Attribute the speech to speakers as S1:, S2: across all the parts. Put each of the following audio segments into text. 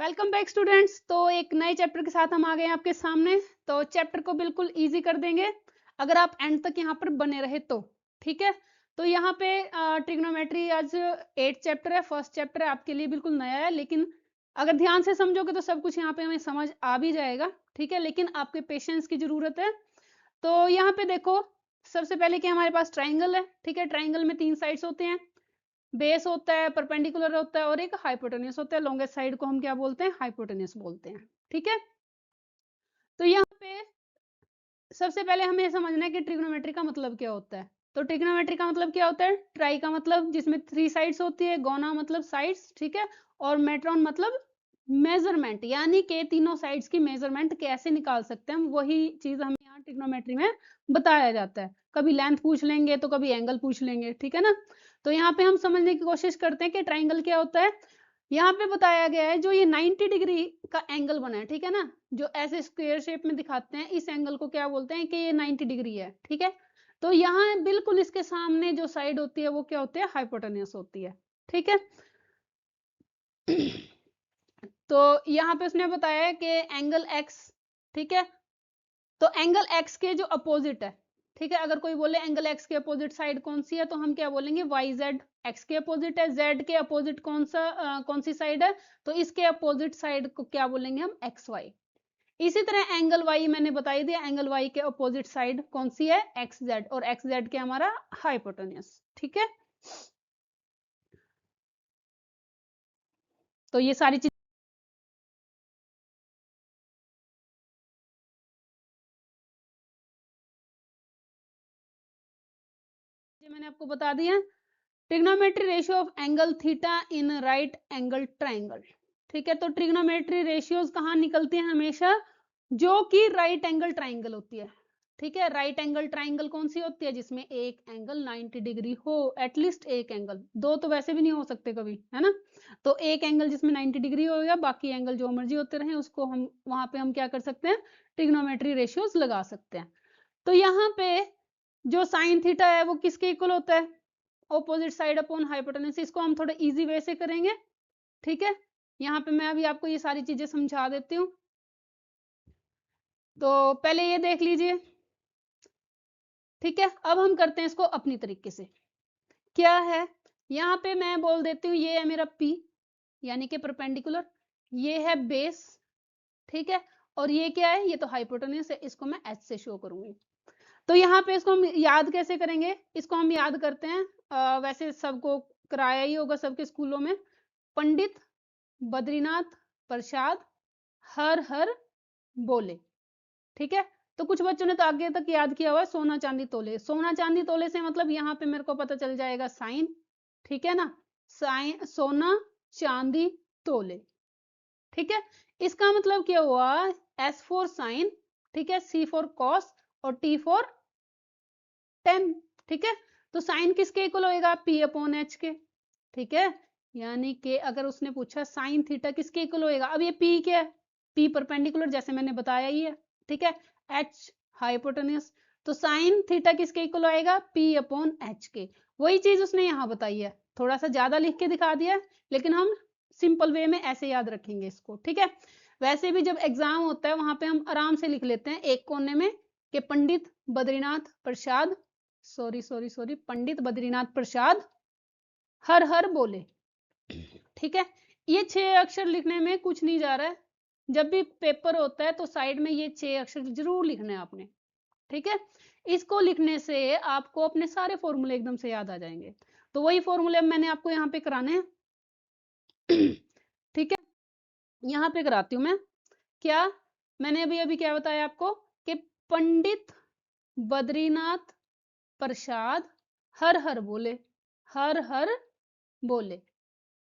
S1: Welcome back students. तो एक नए चैप्टर के साथ हम आ गए हैं आपके सामने। तो चैप्टर को बिल्कुल इजी कर देंगे अगर आप एंड तक यहाँ पर बने रहे तो। ठीक है, तो यहाँ पे ट्रिग्नोमेट्री आज 8 चैप्टर है। फर्स्ट चैप्टर है, आपके लिए बिल्कुल नया है, लेकिन अगर ध्यान से समझोगे तो सब कुछ यहाँ पे हमें समझ आ भी जाएगा। ठीक है, लेकिन आपके पेशेंस की जरूरत है। तो यहाँ पे देखो, सबसे पहले कि हमारे पास ट्राइंगल है। ठीक है, ट्राइंगल में 3 साइड्स होते हैं, बेस होता है, परपेंडिकुलर होता है और एक हाइपोटेन्यूस होता है। लॉन्गेस्ट साइड को हम क्या बोलते हैं? हाइपोटेन्यूस बोलते हैं। ठीक है, तो यहाँ पे सबसे पहले हमें समझना है कि ट्रिग्नोमेट्री का मतलब क्या होता है। तो ट्रिग्नोमेट्री का मतलब क्या होता है? ट्राई का मतलब जिसमें 3 साइड्स होती है, गोना मतलब साइड्स, ठीक है, और मेट्रॉन मतलब मेजरमेंट, यानी कि तीनों साइड्स की मेजरमेंट कैसे निकाल सकते हैं हम, वही चीज हमें यहाँ ट्रिग्नोमेट्री में बताया जाता है। कभी लेंथ पूछ लेंगे तो कभी एंगल पूछ लेंगे। ठीक है ना, तो यहाँ पे हम समझने की कोशिश करते हैं कि ट्राइंगल क्या होता है। यहाँ पे बताया गया है जो ये 90 डिग्री का एंगल बना है, ठीक है ना, जो ऐसे स्क्वायर शेप में दिखाते हैं, इस एंगल को क्या बोलते हैं कि ये 90 डिग्री है। ठीक है, तो यहाँ बिल्कुल इसके सामने जो साइड होती है वो क्या होती है? हाइपोटेन्यूस होती है। ठीक है, तो यहाँ पे उसने बताया है कि एंगल एक्स, ठीक है, तो एंगल एक्स के जो अपोजिट है, ठीक है, अगर कोई बोले एंगल एक्स के अपोजिट साइड कौन सी है, तो हम क्या बोलेंगे? Y Z. एक्स के अपोजिट है, जेड के अपोजिट कौन सी साइड है, तो इसके अपोजिट साइड को क्या बोलेंगे हम? X Y. इसी तरह एंगल वाई मैंने बताई दिया, एंगल वाई के अपोजिट साइड कौन सी है? एक्स जेड, और एक्स जेड के हमारा हाइपोटेन्यूस। ठीक है, तो ये सारी चीज मैंने आपको बता दिया। Trigonometry ratio of angle theta in right angle triangle. ठीक है, तो ट्रिग्नोमेट्री रेशियोज कहाँ निकलती है? हमेशा जो कि राइट एंगल ट्राइंगल होती है। ठीक है, राइट एंगल ट्राइंगल कौन सी होती है? जिसमें एक एंगल 90 डिग्री हो, एटलीस्ट एक एंगल, दो तो वैसे भी नहीं हो सकते कभी, है ना। तो एक एंगल जिसमें 90 डिग्री होगा, बाकी एंगल जो मर्जी होते रहे, उसको हम वहां पे हम क्या कर सकते हैं? ट्रिग्नोमेट्री रेशियोज लगा सकते हैं। तो यहाँ पे जो साइन थीटा है वो किसके इक्वल होता है? Opposite side upon hypotenuse. इसको हम थोड़ा इजी वे से करेंगे। ठीक है, यहाँ पे मैं अभी आपको ये सारी चीजें समझा देती हूँ। तो पहले ये देख लीजिए। ठीक है, अब हम करते हैं इसको अपनी तरीके से। क्या है, यहाँ पे मैं बोल देती हूँ ये है मेरा P, यानी कि परपेंडिकुलर, ये है बेस, ठीक है, और ये क्या है? ये तो हाइपोटेन्यूस है, इसको मैं H से शो करूंगी। तो यहाँ पे इसको हम याद कैसे करेंगे? इसको हम याद करते हैं, वैसे सबको कराया ही होगा सबके स्कूलों में, पंडित बद्रीनाथ प्रसाद हर हर बोले। ठीक है, तो कुछ बच्चों ने तो आगे तक याद किया हुआ है सोना चांदी तोले। सोना चांदी तोले से मतलब यहाँ पे मेरे को पता चल जाएगा साइन। ठीक है ना, साइन सोना चांदी तोले। ठीक है, इसका मतलब क्या हुआ? एस फॉर साइन, ठीक है, सी फॉर कॉस और टी फॉर टेन। ठीक है, तो साइन किसके इक्वल होएगा? पी अपॉन एच के। ठीक है, यानी कि अगर उसने पूछा साइन थीटा किसके इक्वल होएगा, अब ये पी क्या है? पी परपेंडिकुलर, जैसे मैंने बताया ही है। ठीक है, एच हाइपोटेन्यूस, तो साइन थीटा किसके इक्वल आएगा? पी अपॉन एच के। वही चीज उसने यहाँ बताई है, थोड़ा सा ज्यादा लिख के दिखा दिया, लेकिन हम सिंपल वे में ऐसे याद रखेंगे इसको। ठीक है, वैसे भी जब एग्जाम होता है वहां पे हम आराम से लिख लेते हैं एक कोने में कि पंडित बद्रीनाथ प्रसाद, सॉरी पंडित बद्रीनाथ प्रसाद हर हर बोले। ठीक है, ये 6 अक्षर लिखने में कुछ नहीं जा रहा है। जब भी पेपर होता है तो साइड में ये 6 अक्षर जरूर लिखने हैं आपने। ठीक है, इसको लिखने से आपको अपने सारे फॉर्मूले एकदम से याद आ जाएंगे। तो वही फॉर्मूले मैंने आपको यहाँ पे कराने हैं। ठीक है, यहाँ पे कराती हूँ मैं। क्या मैंने अभी अभी क्या बताया आपको कि पंडित बद्रीनाथ प्रसाद हर हर बोले, हर हर बोले,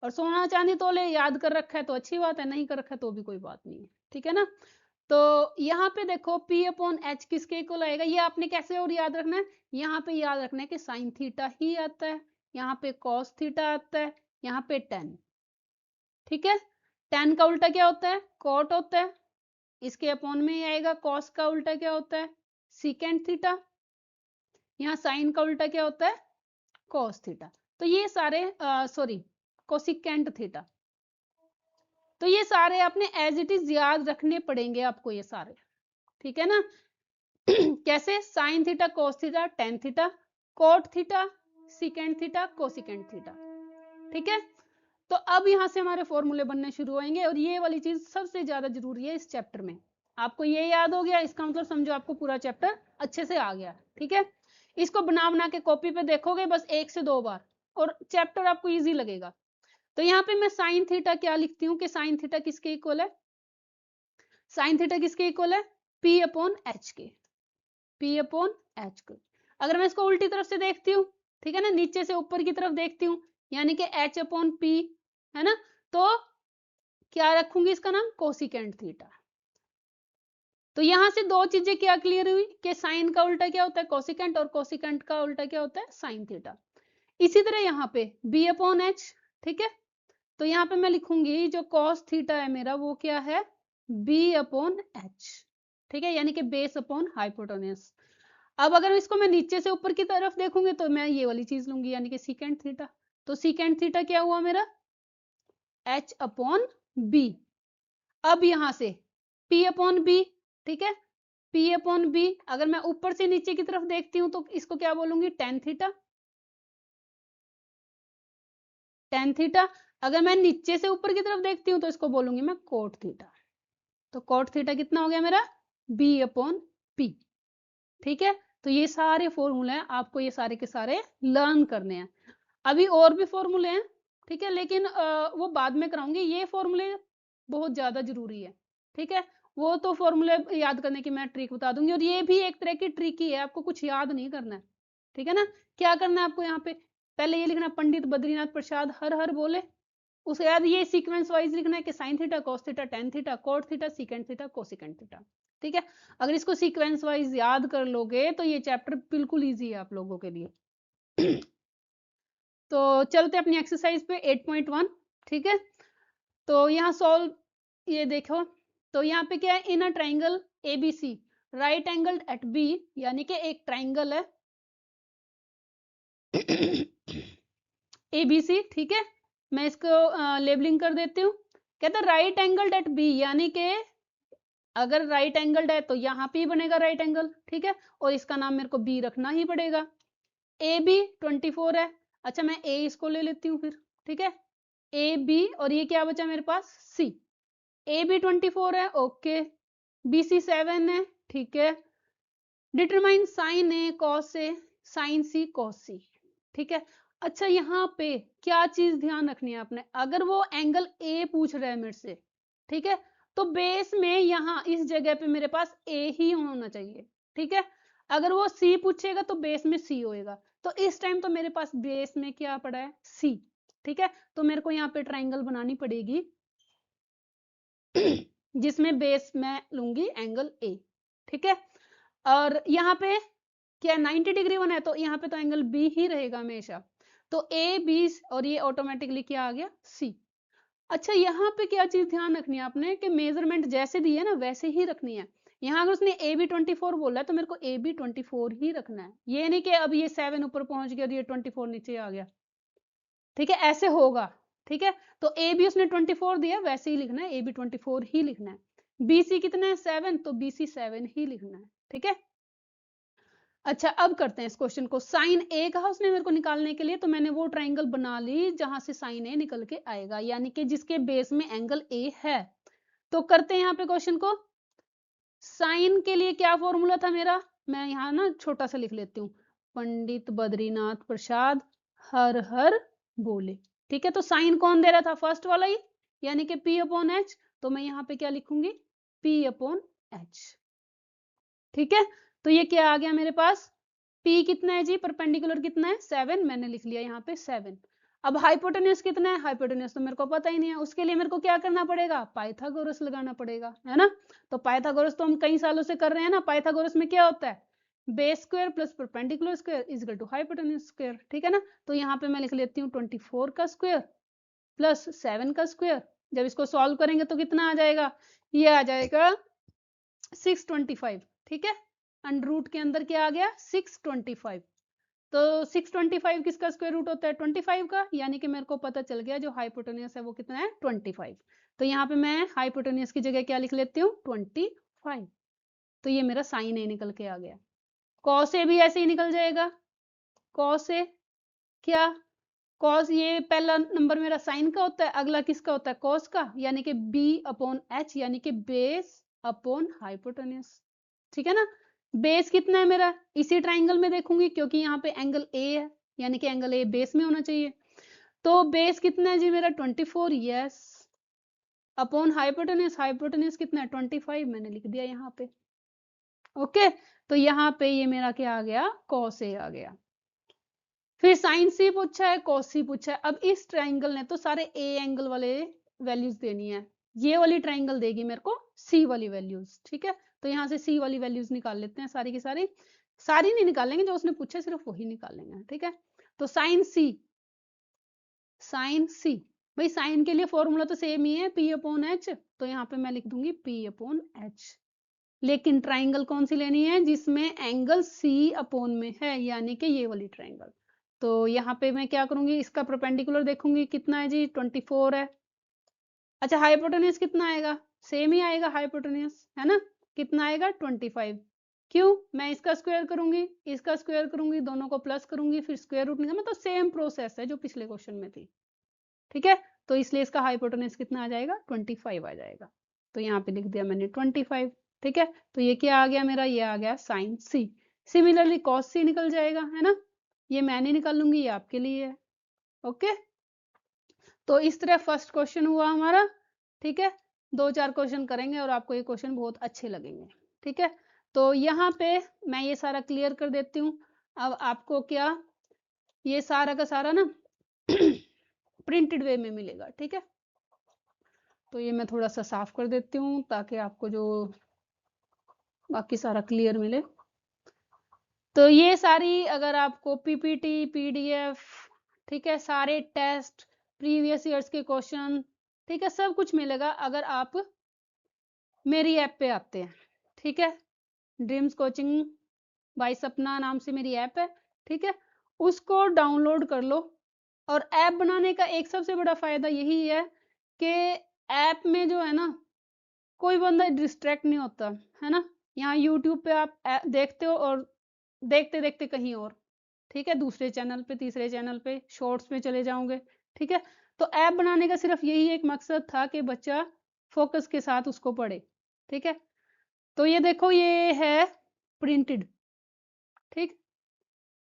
S1: और सोना चांदी तोले याद कर रखा है तो अच्छी बात है, नहीं कर रखा है तो भी कोई बात नहीं है। ठीक है ना, तो यहाँ पे देखो P अपॉन एच किसके इक्वल आएगा? ये आपने कैसे और याद रखना है? यहाँ पे याद रखना है कि साइन थीटा ही आता है, यहाँ पे कॉस थीटा आता है, यहाँ पे टेन। ठीक है, टेन का उल्टा क्या होता है? कॉट होता है, इसके अपॉन में ही आएगा। कॉस का उल्टा क्या होता है? Secant theta. यहाँ साइन का उल्टा क्या होता है? Cos theta. तो ये सारे सॉरी कोसिकेंट थीटा। तो ये सारे आपने एज इट इज याद रखने पड़ेंगे आपको ये सारे, ठीक है ना। कैसे, sine theta, cos theta, tan theta, cot theta, secant theta, cosecant theta, ठीक है। तो अब यहां से हमारे फॉर्मूले बनने शुरू होंगे और ये वाली चीज सबसे ज्यादा जरूरी है इस चैप्टर में। आपको ये याद हो गया, इसका मतलब समझो आपको पूरा चैप्टर अच्छे से आ गया, ठीक है। इसको बना बना के कॉपी पे देखोगे बस 1 से 2 बार और चैप्टर आपको इजी लगेगा। तो यहाँ पे मैं साइन थीटा क्या लिखती हूँ कि साइन थीटा किसके इक्वल है, साइन थीटा किसके इक्वल है, P अपॉन एच के, P अपॉन एच के। अगर मैं इसको उल्टी तरफ से देखती हूँ, ठीक है ना, नीचे से ऊपर की तरफ देखती हूँ, यानी कि H अपॉन P, है ना, तो क्या रखूंगी इसका नाम, कोसिकेंड थीटा। तो यहां से दो चीजें क्या क्लियर हुई कि साइन का उल्टा क्या होता है, कोसिकेंट, और कोसिकेंट का उल्टा क्या होता है, साइन थीटा। इसी तरह यहाँ पे B अपॉन एच, ठीक है। तो यहाँ पे मैं लिखूंगी जो कॉस थीटा है मेरा वो क्या है, B अपॉन एच, ठीक है, यानी कि बेस अपॉन हाइपोटेन्यूज। अब अगर इसको मैं नीचे से ऊपर की तरफ देखूंगी तो मैं ये वाली चीज लूंगी, यानी कि सीकेंड थीटा। तो सीकेंड थीटा क्या हुआ मेरा, H अपॉन बी। अब यहां से P अपॉन बी, ठीक है, P अपॉन बी। अगर मैं ऊपर से नीचे की तरफ देखती हूँ तो इसको क्या बोलूंगी, टेन थीटा, टेन थीटा। अगर मैं नीचे से ऊपर की तरफ देखती हूँ तो इसको बोलूंगी मैं कोट थीटा। तो कोट थीटा कितना हो गया मेरा, B अपॉन पी, ठीक है। तो ये सारे फॉर्मूले हैं, आपको ये सारे के सारे लर्न करने हैं। अभी और भी फॉर्मूले हैं, ठीक है, लेकिन वो बाद में कराऊंगी। ये फॉर्मूले बहुत ज्यादा जरूरी है, ठीक है। वो तो फॉर्मूले याद करने की मैं ट्रिक बता दूंगी, और ये भी एक तरह की ट्रिक ही है, आपको कुछ याद नहीं करना है, ठीक है ना। क्या करना है आपको, यहाँ पे पहले ये लिखना, पंडित बद्रीनाथ प्रसाद हर हर बोले। उसके बाद ये सीक्वेंस वाइज लिखना है कि sine theta, cos theta, tan theta, cot theta, secant theta, cosecant theta, ठीक है। अगर इसको सीक्वेंस वाइज याद कर लोगे तो ये चैप्टर बिल्कुल ईजी है आप लोगों के लिए। तो चलते अपनी एक्सरसाइज पे 8.1, ठीक है। तो यहाँ सॉल्व, ये देखो, तो यहाँ पे क्या है, in a triangle ABC right angled at B, यानी कि एक ट्राइंगल है एबीसी, ठीक है। मैं इसको लेबलिंग कर देती हूँ। कहता है राइट एंगल्ड एट बी, यानी कि अगर राइट एंगल्ड है तो यहाँ पे बनेगा राइट एंगल, ठीक है, और इसका नाम मेरे को बी रखना ही पड़ेगा। ए बी 24 है, अच्छा मैं ए इसको ले लेती हूँ फिर, ठीक है, ए बी, और ये क्या बचा मेरे पास, सी। ए बी 24 है, ओके, बी सी 7 है, ठीक है। Determine sign A cos A, sign C cos सी, ठीक है। अच्छा यहाँ पे क्या चीज ध्यान रखनी है आपने, अगर वो एंगल ए पूछ रहा है मेरे से, ठीक है, तो बेस में यहाँ इस जगह पे मेरे पास ए ही होना चाहिए, ठीक है। अगर वो सी पूछेगा तो बेस में सी होएगा, तो इस टाइम तो मेरे पास बेस में क्या पड़ा है, सी, ठीक है। तो मेरे को यहाँ पे ट्राइंगल बनानी पड़ेगी जिसमें बेस मैं लूंगी एंगल ए, ठीक है। और यहाँ पे क्या 90 डिग्री बना है तो यहाँ पे तो एंगल बी ही रहेगा हमेशा। तो ए बी, और ये ऑटोमेटिकली क्या आ गया, सी। अच्छा यहाँ पे क्या चीज ध्यान रखनी है आपने कि मेजरमेंट जैसे दी है ना वैसे ही रखनी है। यहाँ अगर उसने ए बी 24 बोला है तो मेरे को ए बी 24 ही रखना है, ये नहीं कि अब ये 7 ऊपर पहुंच गया और ये 24 नीचे आ गया, ठीक है, ऐसे होगा, ठीक है। तो ए बी उसने 24 दिया, वैसे ही लिखना है, ए बी 24 ही लिखना है। बी सी कितना है 7, तो बी सी 7 ही लिखना है, ठीक है। अच्छा अब करते हैं इस क्वेश्चन को। साइन ए कहा उसने मेरे को निकालने के लिए, तो मैंने वो ट्राइंगल बना ली जहां से साइन ए निकल के आएगा, यानी कि जिसके बेस में एंगल ए है। तो करते हैं यहाँ पे क्वेश्चन को। साइन के लिए क्या फॉर्मूला था मेरा, मैं यहाँ ना छोटा सा लिख लेती हूँ, पंडित बद्रीनाथ प्रसाद हर हर बोले, ठीक है। तो साइन कौन दे रहा था, फर्स्ट वाला ही, यानी कि P अपॉन एच। तो मैं यहाँ पे क्या लिखूंगी, P अपॉन एच, ठीक है। तो ये क्या आ गया मेरे पास, P कितना है जी, परपेंडिकुलर कितना है 7, मैंने लिख लिया यहाँ पे 7। अब हाइपोटेन्यूज कितना है, हाइपोटेन्यूज तो मेरे को पता ही नहीं है, उसके लिए मेरे को क्या करना पड़ेगा, पाइथागोरस लगाना पड़ेगा, है ना। तो पाइथागोरस तो हम कई सालों से कर रहे हैं ना। पाइथागोरस में क्या होता है, base square plus perpendicular square is to hypotenuse square, ठीक है ना। तो यहाँ पे मैं लिख लेती हूँ 24 का स्क्वायर प्लस 7 का स्क्वायर। जब इसको सॉल्व करेंगे तो कितना आ जाएगा, ये आ जाएगा 625, ठीक है। अंडर रूट के अंदर क्या आ गया, 625। तो 625 किसका स्क्वायर रूट होता है, 25 का, यानी कि मेरे को पता चल गया जो हाइपोटेन्यूस है वो कितना है, 25। तो यहाँ पे मैं हाइपोटेन्यूज की जगह क्या लिख लेती हूँ 25। तो ये मेरा साइन ए निकल के आ गया। कॉस ए भी ऐसे ही निकल जाएगा। कॉस ए क्या, कॉस ये पहला नंबर मेरा साइन का होता है, अगला किसका होता है कॉस का, यानी कि बी अपॉन एच, यानी कि बेस अपॉन हाइपोटेन्यूज। ठीक है ना। बेस कितना है मेरा, इसी ट्राइंगल में देखूंगी क्योंकि यहाँ पे एंगल ए है, यानी कि एंगल ए बेस में होना चाहिए। तो बेस कितना है जी मेरा 24, यस, अपॉन हाइपोटेन्यूज, हाइपोटेन्यूज कितना है 25, मैंने लिख दिया यहाँ पे। ओके, तो यहाँ पे ये मेरा क्या आ गया, कॉस ए आ गया। फिर साइन सी पूछा है, कॉस सी पूछा है। अब इस ट्राइंगल ने तो सारे ए एंगल वाले वैल्यूज देनी है, ये वाली ट्राइंगल देगी मेरे को सी वाली वैल्यूज। ठीक है, तो यहाँ से सी वाली वैल्यूज निकाल लेते हैं सारी की सारी। सारी नहीं निकालेंगे, जो उसने पूछा सिर्फ वही निकालेंगे। ठीक है, तो साइन सी, साइन सी, भाई साइन के लिए फॉर्मूला तो सेम ही है, पी अपॉन एच, तो यहाँ पे मैं लिख दूंगी पी अपॉन एच। लेकिन ट्राइंगल कौन सी लेनी है, जिसमें एंगल सी अपॉन में है, यानी कि ये वाली ट्राइंगल। तो यहाँ पे मैं क्या करूंगी, इसका परपेंडिकुलर देखूंगी कितना है जी 24 है। अच्छा हाइपोटेन्यूज कितना आएगा, सेम ही आएगा हाइपोटेन्यूज, है ना, कितना आएगा 25। क्यों, मैं इसका स्क्वायर करूंगी, इसका स्क्वायर करूंगी, दोनों को प्लस करूंगी, फिर स्क्वायर रूट निकाल, मतलब सेम प्रोसेस है जो पिछले क्वेश्चन में थी। ठीक है, तो इसलिए इसका हाइपोटेन्यूज कितना आ जाएगा 25 आ जाएगा। तो यहाँ पे लिख दिया मैंने 25। ठीक है, तो ये क्या आ गया मेरा, ये आ गया साइन सी। सिमिलरली कॉस सी निकल जाएगा, है ना, ये मैं नहीं निकालूंगी, ये आपके लिए है। ओके, तो इस तरह फर्स्ट क्वेश्चन हुआ हमारा। ठीक है, 2-4 क्वेश्चन करेंगे और आपको ये क्वेश्चन बहुत अच्छे लगेंगे। ठीक है, तो यहाँ पे मैं ये सारा क्लियर कर देती हूँ। अब आपको क्या, ये सारा का सारा ना प्रिंटेड वे में मिलेगा। ठीक है, तो ये मैं थोड़ा सा साफ कर देती हूँ ताकि आपको जो बाकी सारा क्लियर मिले। तो ये सारी अगर आपको पीपीटी, पीडीएफ, ठीक है, सारे टेस्ट, प्रीवियस ईयर्स के क्वेश्चन, ठीक है, सब कुछ मिलेगा अगर आप मेरी ऐप पे आते हैं। ठीक है, ड्रीम्स कोचिंग बाय सपना नाम से मेरी ऐप है। ठीक है, उसको डाउनलोड कर लो। और ऐप बनाने का एक सबसे बड़ा फायदा यही है कि ऐप में जो है ना, कोई बंदा डिस्ट्रैक्ट नहीं होता, है ना। यहाँ यूट्यूब पे आप देखते हो और देखते देखते कहीं और, ठीक है, दूसरे चैनल पे, तीसरे चैनल पे, शॉर्ट्स में चले जाओगे। ठीक है, तो ऐप बनाने का सिर्फ यही एक मकसद था कि बच्चा फोकस के साथ उसको पढ़े। ठीक है, तो ये देखो ये है प्रिंटेड, ठीक,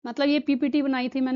S1: मतलब ये पीपीटी बनाई थी मैंने।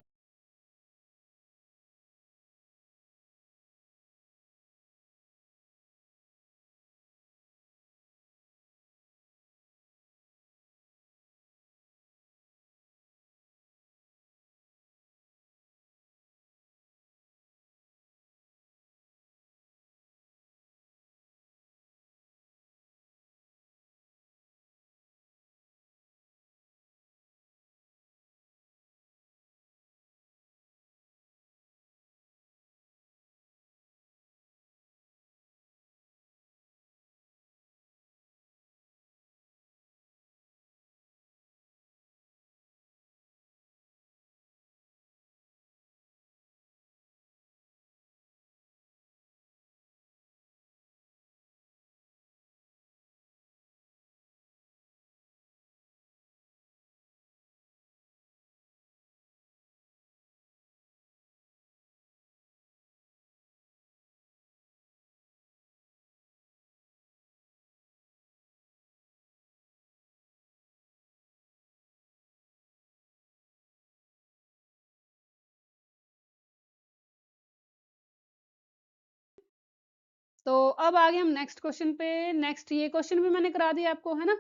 S1: तो अब आगे हम नेक्स्ट क्वेश्चन पे। नेक्स्ट ये क्वेश्चन भी मैंने करा दिया आपको, है ना,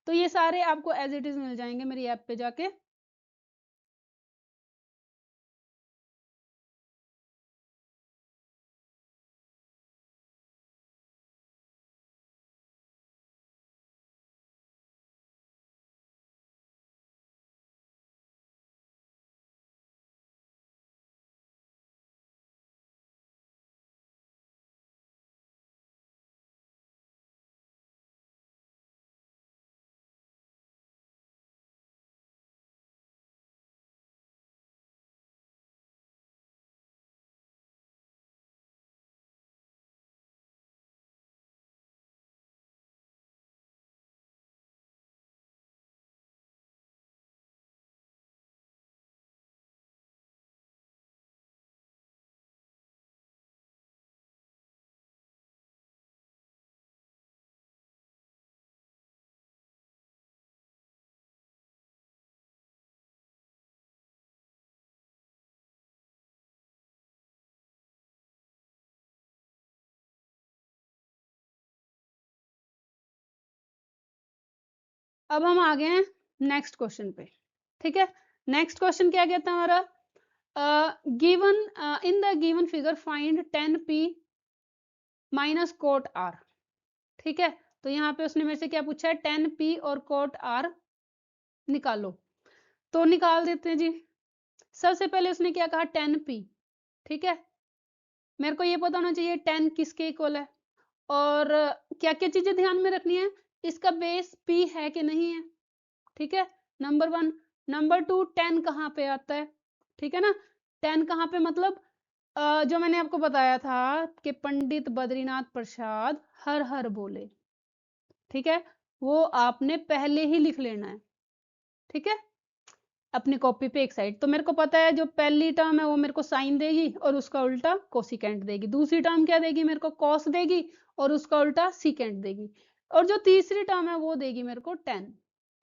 S1: तो ये सारे आपको एज इट इज मिल जाएंगे मेरी ऐप पे जाके। अब हम आ गए हैं नेक्स्ट क्वेश्चन पे, ठीक है। नेक्स्ट क्वेश्चन क्या कहता है हमारा, given in the given figure find 10p minus cot R, ठीक है। तो यहाँ पे उसने मेरे से क्या पूछा है, 10p और कोट आर निकालो। तो निकाल देते हैं जी। सबसे पहले उसने क्या कहा, 10p, ठीक है। मेरे को ये पता होना चाहिए 10 किसके इक्वल है, और क्या क्या चीजें ध्यान में रखनी है, इसका बेस p है कि नहीं है, ठीक है, नंबर 1। नंबर 2, 10 कहाँ पे आता है, ठीक है ना। 10 कहाँ पे मतलब जो मैंने आपको बताया था कि पंडित बद्रीनाथ प्रसाद हर हर बोले, ठीक है, वो आपने पहले ही लिख लेना है, ठीक है, अपनी कॉपी पे एक साइड। तो मेरे को पता है जो पहली टर्म है वो मेरे को साइन देगी और उसका उल्टा कोसिकेंट देगी, दूसरी टर्म क्या देगी मेरे को, कॉस देगी और उसका उल्टा सीकेंट देगी, और जो तीसरी टर्म है वो देगी मेरे को 10,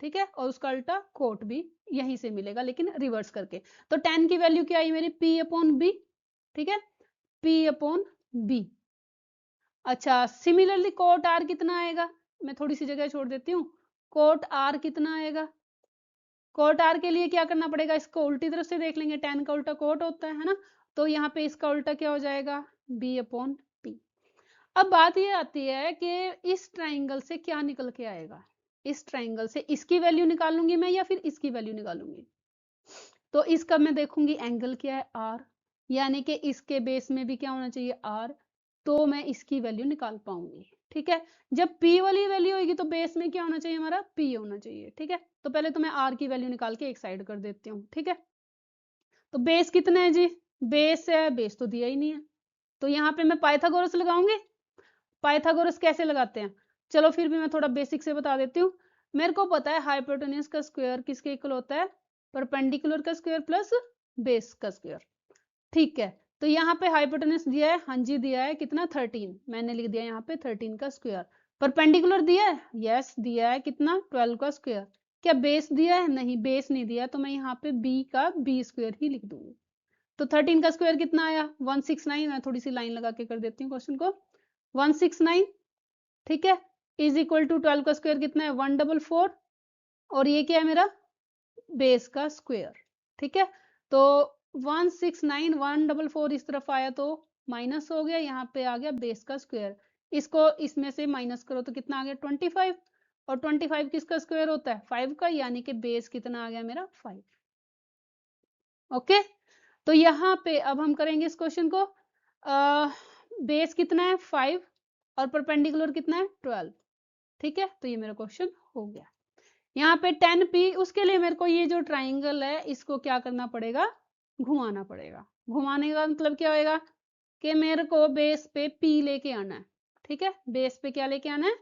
S1: ठीक है, और उसका उल्टा कोट भी यहीं से मिलेगा लेकिन रिवर्स करके। तो 10 की वैल्यू क्या आई मेरी, p अपॉन बी, ठीक है, p अपॉन बी। अच्छा, सिमिलरली कोट आर कितना आएगा, मैं थोड़ी सी जगह छोड़ देती हूँ, कोट आर कितना आएगा, कोट आर के लिए क्या करना पड़ेगा, इसको उल्टी तरफ से देख लेंगे, 10 का उल्टा कोट होता है ना, तो यहाँ पे इसका उल्टा क्या हो जाएगा, b अपॉन पी। अब बात ये आती है कि इस ट्राइंगल से क्या निकल के आएगा, इस ट्राइंगल से इसकी वैल्यू निकालूंगी मैं या फिर इसकी वैल्यू निकालूंगी। तो इसका मैं देखूंगी एंगल क्या है, आर, यानी कि इसके बेस में भी क्या होना चाहिए, आर, तो मैं इसकी वैल्यू निकाल पाऊंगी, ठीक है। जब p वाली वैल्यू होगी तो बेस में क्या होना चाहिए हमारा, p होना चाहिए, ठीक है। तो पहले तो मैं r की वैल्यू निकाल के एक साइड कर देती हूँ, ठीक है। तो बेस कितना है जी, बेस है, बेस तो दिया ही नहीं है, तो यहाँ पे मैं पाइथागोरस लगाऊंगी। पाइथागोरस कैसे लगाते हैं, चलो फिर भी मैं थोड़ा बेसिक से बता देती हूँ। मेरे को पता है हाइपोटेन्यूज का स्क्वायर किसके इक्वल होता है, परपेंडिकुलर का स्क्वायर प्लस बेस का स्क्वायर, ठीक है। तो यहाँ पे हाइपोटेन्यूज दिया है, हाँ जी दिया है, कितना 13, मैंने लिख दिया यहाँ पे 13 का स्क्वायर। परपेंडिकुलर दिया है, यस दिया है, कितना 12 का स्क्वायर। क्या बेस दिया है, नहीं बेस नहीं दिया, तो मैं यहाँ पे b का b स्क्वायर ही लिख दूंगी। तो 13 का स्क्वायर कितना आया, 169, मैं थोड़ी सी लाइन लगा के कर देती हूँ क्वेश्चन को, 169, ठीक है, इज इक्वल टू 12 का स्क्वायर कितना है 144, और ये क्या है मेरा बेस का स्क्वायर, ठीक है। तो 169 144 इस तरफ आया तो माइनस हो गया, यहाँ पे आ गया बेस का स्क्वायर, इसको इसमें से माइनस करो तो कितना आ गया 25, और 25 किसका स्क्वायर होता है 5 का, यानी कि बेस कितना आ गया मेरा 5, ओके। तो यहाँ पे अब हम करेंगे इस क्वेश्चन को, बेस कितना है 5 और परपेंडिकुलर कितना है 12, ठीक है। तो ये मेरा क्वेश्चन हो गया। यहाँ पे 10p, उसके लिए मेरे को ये जो ट्राइंगल है इसको क्या करना पड़ेगा, घुमाना पड़ेगा। घुमाने का मतलब क्या होएगा कि मेरे को बेस पे p लेके आना है, ठीक है, बेस पे क्या लेके आना है,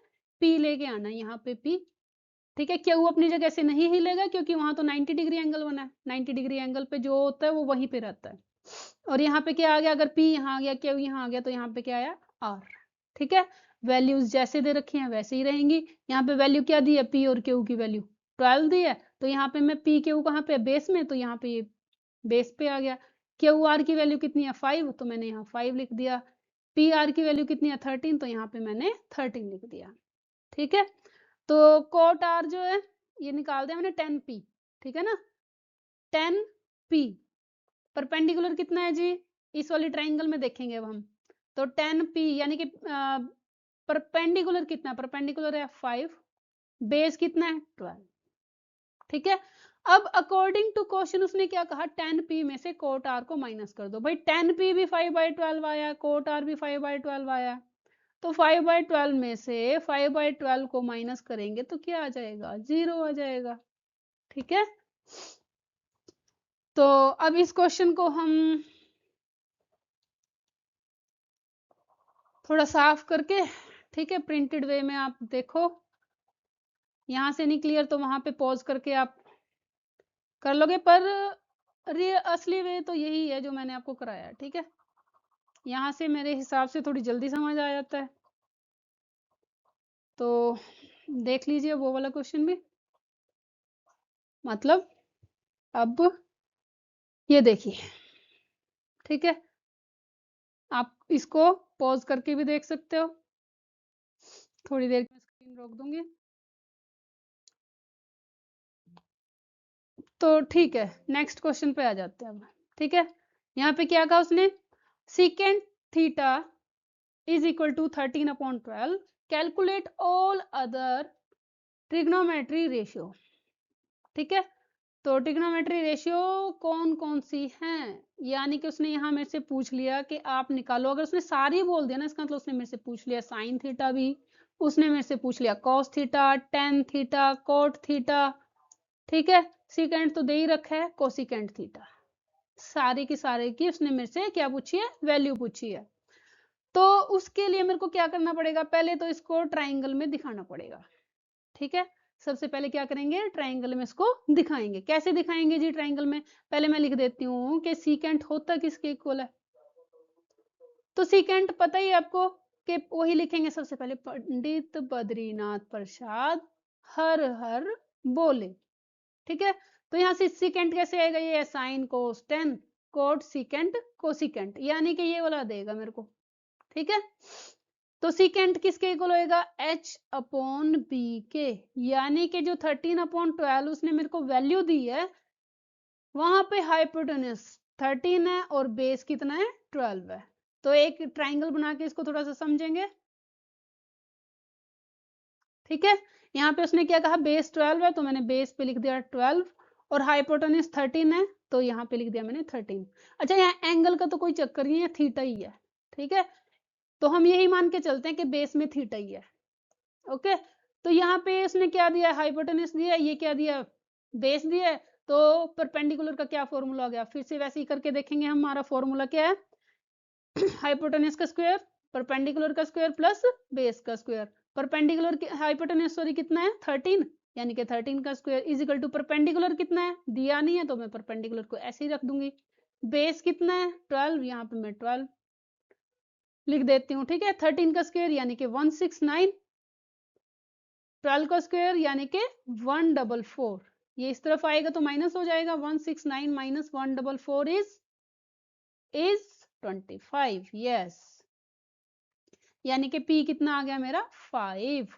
S1: p लेके आना है, यहाँ पे p, ठीक है। क्यू अपनी जगह से नहीं हिलेगा क्योंकि वहां तो 90 डिग्री एंगल बना है, 90 डिग्री एंगल पे जो होता है वो वहीं पे रहता है। और यहाँ पे क्या आ गया, अगर p यहाँ आ गया, क्यू यहाँ आ गया, तो यहाँ पे क्या आया r, ठीक है। वैल्यूज जैसे दे रखी हैं वैसे ही रहेंगी। यहाँ पे वैल्यू क्या दी है, p और q की वैल्यू 12 दी है, तो यहाँ पे मैं p q कहाँ पे बेस में, तो यहाँ पे ये बेस पे आ गया। क्यू आर की वैल्यू कितनी है 5, तो मैंने यहाँ 5 लिख दिया। पी आर की वैल्यू कितनी है 13, तो यहाँ पे मैंने 13 लिख दिया, ठीक है। तो कोट आर जो है ये निकाल दिया मैंने 10p, ठीक है ना, 10p। परपेंडिकुलर कितना है जी, इस वाली ट्राइंगल में देखेंगे अब हम, तो 10p यानी कि परपेंडिकुलर कितना, परपेंडिकुलर है 5, बेस कितना है 12, ठीक है। अब अकॉर्डिंग टू क्वेश्चन उसने क्या कहा, 10p में से कोट आर को माइनस कर दो। भाई 10p भी 5/12 आया, कोट आर भी 5/12 आया, तो 5/12 में से 5/12 को माइनस करेंगे तो क्या आ जाएगा, 0 आ जाएगा, ठीक है। तो अब इस क्वेश्चन को हम थोड़ा साफ करके, ठीक है, प्रिंटेड वे में आप देखो, यहां से नहीं क्लियर तो वहां पे पॉज करके आप कर लोगे, पर असली वे तो यही है जो मैंने आपको कराया है, ठीक है। यहाँ से मेरे हिसाब से थोड़ी जल्दी समझ आ जाता है, तो देख लीजिए वो वाला क्वेश्चन भी, मतलब अब ये देखिए, ठीक है, आप इसको पॉज करके भी देख सकते हो, थोड़ी देर में स्क्रीन रोक दूंगी। तो ठीक है, नेक्स्ट क्वेश्चन पे आ जाते हैं अब। ठीक है, यहाँ पे क्या कहा उसने, secant theta is equal to 13/12, calculate all other trigonometry ratio. ठीक है, तो ट्रिग्नोमेट्री रेशियो कौन कौन सी हैं, यानी कि उसने यहाँ मेरे से पूछ लिया कि आप निकालो। अगर उसने सारी बोल दिया ना, इसका मतलब उसने मेरे से पूछ लिया साइन थीटा भी, उसने मेरे से पूछ लिया cos theta, tan theta, cot theta. ठीक है, सीकेंट तो दे ही रखा है, कोसिकेंट थीटा, सारी की सारी की उसने मेरे से क्या पूछी है, वैल्यू पूछी है। तो उसके लिए मेरे को क्या करना पड़ेगा, पहले तो इसको ट्राइंगल में दिखाना पड़ेगा। ठीक है, सबसे पहले क्या करेंगे, ट्राइंगल में इसको दिखाएंगे। कैसे दिखाएंगे जी ट्राइंगल में, पहले मैं लिख देती हूँ कि सीकेंट होता किसके इक्वल है। तो सीकेंट पता ही है आपको कि वही लिखेंगे सबसे पहले, पंडित बद्रीनाथ प्रसाद हर हर बोले। ठीक है, तो यहाँ से सीकेंट कैसे आएगा, ये sine cos ten coat secant cosecant, यानी कि ये वाला देगा मेरे को। ठीक है, तो सीकेंट किसके इक्वल होएगा, h/b के, यानी कि जो 13/12 उसने मेरे को वैल्यू दी है, वहां पे हाइपोटेन्यूज 13 है और बेस कितना है, 12 है। तो एक ट्राइंगल बना के इसको थोड़ा सा समझेंगे। ठीक है, यहाँ पे उसने क्या कहा, बेस 12 है, तो मैंने बेस पे लिख दिया 12, और हाइपोटेन्यूज 13 है, तो यहाँ पे लिख दिया मैंने 13। अच्छा, यहाँ एंगल का तो कोई चक्कर नहीं है, थीटा ही है। ठीक है, तो हम यही मान के चलते हैं कि बेस में थीटा ही है। ओके, तो यहाँ पे उसने क्या दिया, हाइपोटेन्यूज दिया, ये क्या दिया, बेस दिया है। तो परपेंडिकुलर का क्या फॉर्मूला आ गया, फिर से वैसे ही करके देखेंगे। हमारा फॉर्मूला क्या है, हाइपोटेन्यूज का स्क्वायर, परपेंडिकुलर का स्क्वायर प्लस बेस का स्क्वायर। परपेंडिकुलर हाइपोटेन्यूज सॉरी कितना है, 13, यानी कि 13 का square is equal to perpendicular कितना है, दिया नहीं है तो मैं परपेंडिकुलर को ऐसे ही रख दूंगी। बेस कितना है 12, यहाँ पे मैं 12 लिख देती हूँ। ठीक है, 13 का स्क्वायर यानी कि 169, 12 का स्क्वायर यानी कि 144, ये इस तरफ आएगा तो माइनस हो जाएगा, 169 माइनस 144 इज 25, यस, यानी कि P कितना आ गया मेरा 5।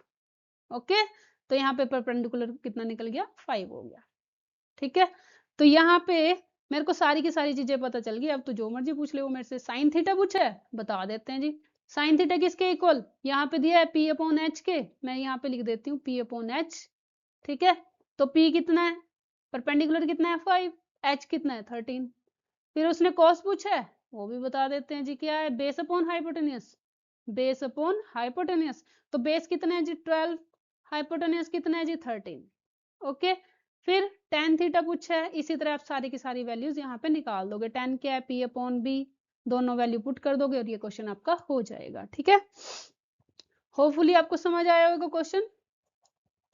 S1: ओके, तो यहाँ पे परपेंडिकुलर कितना निकल गया, 5 हो गया। ठीक है, तो यहाँ पे मेरे को सारी की सारी चीजें पता चल गई। अब तो जो मर्जी पूछ ले वो मेरे से, साइन थीटा पूछा है, बता देते हैं जी। साइन थीटा किसके इक्वल, यहाँ पे दिया है P/H के, मैं यहाँ पे लिख देती हूँ P/H। ठीक है, तो P कितना है, परपेंडिकुलर कितना है 5, H कितना है 13। फिर उसने कॉस पूछा है, वो भी बता देते हैं जी, क्या है, base upon hypotenuse, base upon hypotenuse, तो बेस कितना है जी 12, हाइपोटेन्यूज कितना है जी 13। ओके, फिर tan थीटा पूछा है, इसी तरह आप सारी की सारी वैल्यूज यहाँ पे निकाल दोगे। tan क्या है, P/B, दोनों वैल्यू पुट कर दोगे और ये क्वेश्चन आपका हो जाएगा। ठीक है, होपफुली आपको समझ आया होगा क्वेश्चन।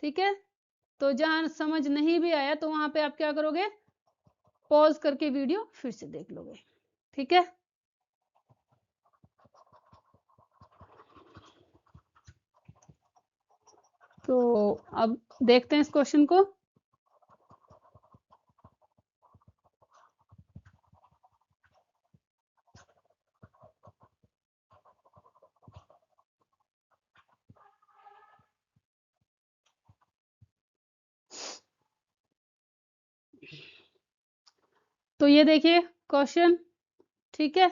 S1: ठीक है, तो जहां समझ नहीं भी आया तो वहां पे आप क्या करोगे, पॉज करके वीडियो फिर से देख लोगे। ठीक है, तो अब देखते हैं इस क्वेश्चन को। तो ये देखिए क्वेश्चन। ठीक है,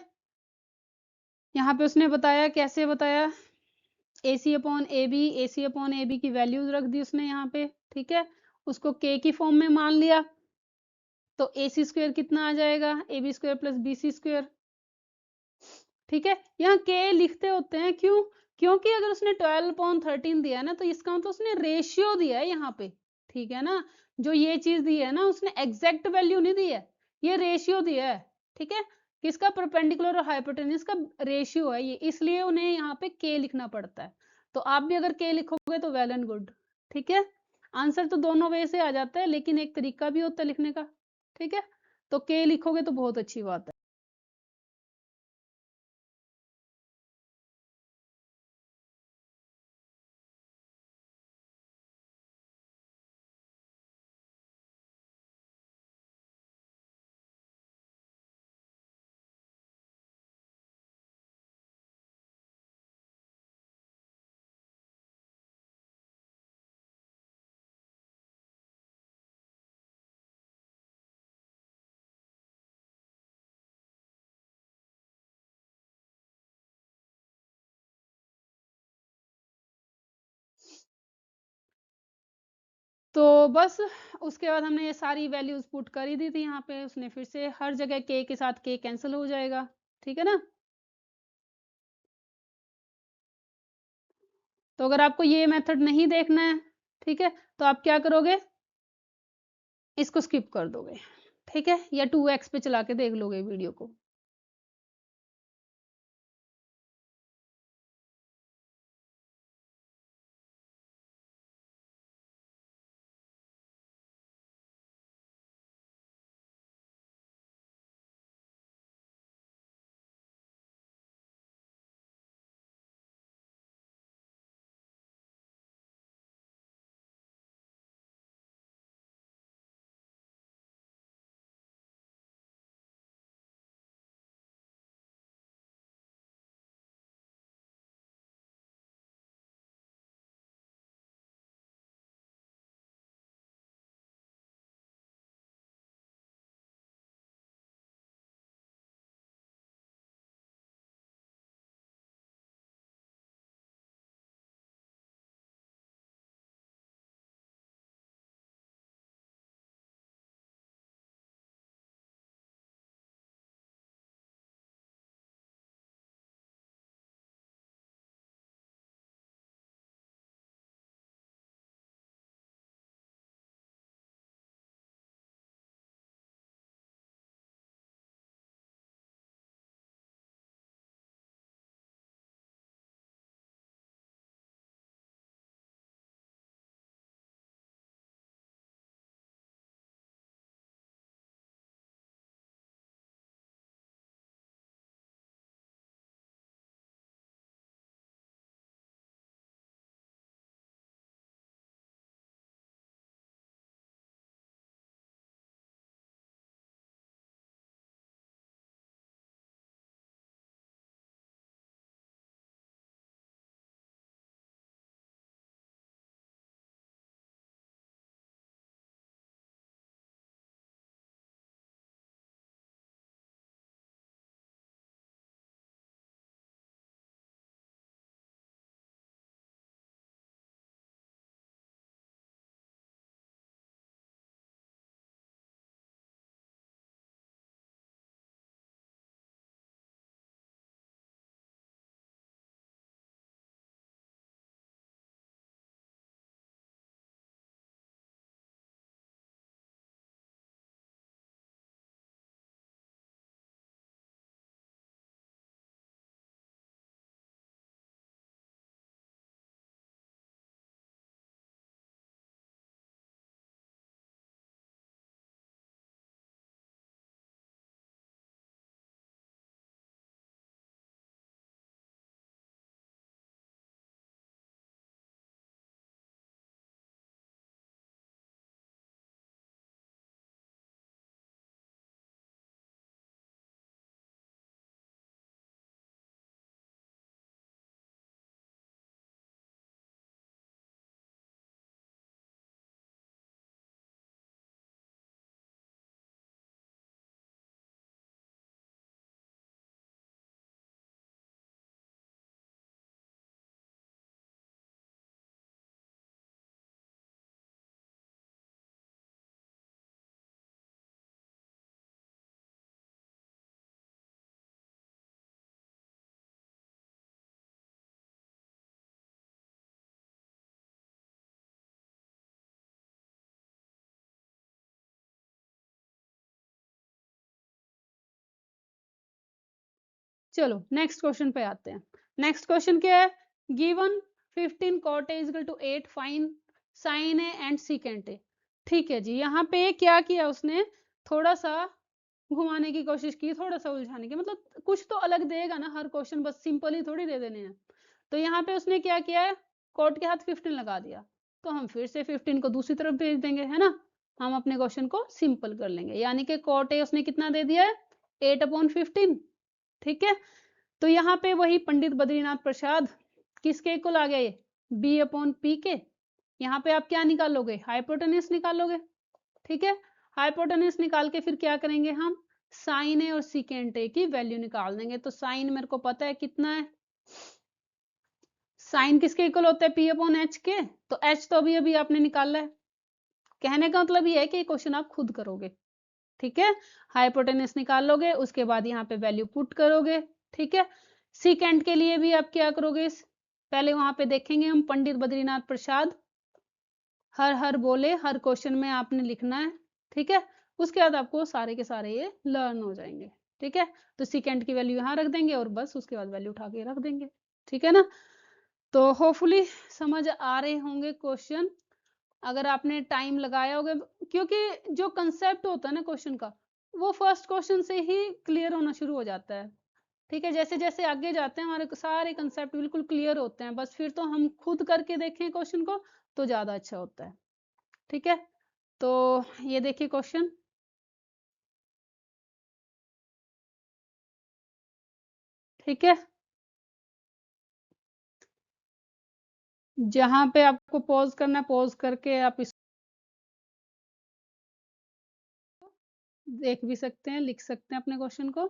S1: यहाँ पे उसने बताया, कैसे बताया, AC/AB की वैल्यूज रख दी उसने यहाँ पे। ठीक है, उसको K की फॉर्म में मान लिया, तो AC² कितना आ जाएगा, AB² प्लस BC²। ठीक है, यहाँ K लिखते होते हैं, क्यों, क्योंकि अगर उसने 12/13 दिया है ना, तो इसका मतलब उसने रेशियो दिया है यहाँ पे। ठीक है ना, जो ये चीज दी है ना, उसने एग्जैक्ट वैल्यू नहीं दी है, ये रेशियो दिया है। ठीक है, किसका, परपेंडिकुलर और हाइपोटेन्यूज का रेशियो है ये, इसलिए उन्हें यहाँ पे K लिखना पड़ता है। तो आप भी अगर K लिखोगे तो वेल एंड गुड। ठीक है, आंसर तो दोनों वे से आ जाता है, लेकिन एक तरीका भी होता है लिखने का। ठीक है, तो K लिखोगे तो बहुत अच्छी बात है। तो बस उसके बाद हमने ये सारी वैल्यूज पुट कर ही दी थी यहाँ पे, उसने फिर से हर जगह के के साथ के कैंसिल हो जाएगा, ठीक है ना। तो अगर आपको ये मेथड नहीं देखना है, ठीक है, तो आप क्या करोगे, इसको स्किप कर दोगे, ठीक है, या 2x पे चला के देख लोगे वीडियो को। चलो नेक्स्ट क्वेश्चन पे आते हैं। नेक्स्ट क्वेश्चन क्या है, given 15 cot a is equal to 8, fine sin a and secant a। ठीक है जी, यहाँ पे क्या किया उसने, थोड़ा सा घुमाने की कोशिश की, थोड़ा सा उलझाने की, मतलब कुछ तो अलग देगा ना हर क्वेश्चन, बस सिंपल ही थोड़ी दे देने हैं। तो यहाँ पे उसने क्या किया है, cot के हाथ 15 लगा दिया, तो हम फिर से 15 को दूसरी तरफ भेज देंगे, है ना, हम अपने क्वेश्चन को सिंपल कर लेंगे। यानी कि cot a उसने कितना दे दिया है, 8/15, ठीक है। तो यहाँ पे वही पंडित बद्रीनाथ प्रसाद किसके इक्वल आ गया, ये B/P के। यहाँ पे आप क्या निकालोगे, हाइपोटेन्यूज निकालोगे, ठीक है। हाइपोटेन्यूज निकाल के फिर क्या करेंगे हम, साइन ए और सीकेंट ए की वैल्यू निकाल देंगे। तो साइन मेरे को पता है कितना है, साइन किसके इक्वल होता है, P/H के, तो H तो अभी अभी आपने निकाला है, कहने का मतलब ये है कि क्वेश्चन आप खुद करोगे, ठीक है। हाइपोटेनस निकाल लोगे, उसके बाद यहाँ पे वैल्यू पुट करोगे, ठीक है। सीकेंड के लिए भी आप क्या करोगे, पहले वहां पे देखेंगे हम पंडित बद्रीनाथ प्रसाद, हर हर बोले, हर क्वेश्चन में आपने लिखना है, ठीक है। उसके बाद आपको सारे के सारे ये लर्न हो जाएंगे, ठीक है। तो सीकेंड की वैल्यू यहाँ रख देंगे और बस उसके बाद वैल्यू उठा के रख देंगे, ठीक है ना। तो होपफुली समझ आ रहे होंगे क्वेश्चन। अगर आपने टाइम लगाया होगा, क्योंकि जो कंसेप्ट होता है ना क्वेश्चन का, वो फर्स्ट क्वेश्चन से ही क्लियर होना शुरू हो जाता है, ठीक है। जैसे जैसे आगे जाते हैं हमारे सारे कंसेप्ट बिल्कुल क्लियर होते हैं, बस फिर तो हम खुद करके देखें क्वेश्चन को तो ज्यादा अच्छा होता है, ठीक है। तो ये देखिए क्वेश्चन, ठीक है। जहां पे आपको पॉज करना है, पॉज करके आप इस देख भी सकते हैं, लिख सकते हैं अपने क्वेश्चन को।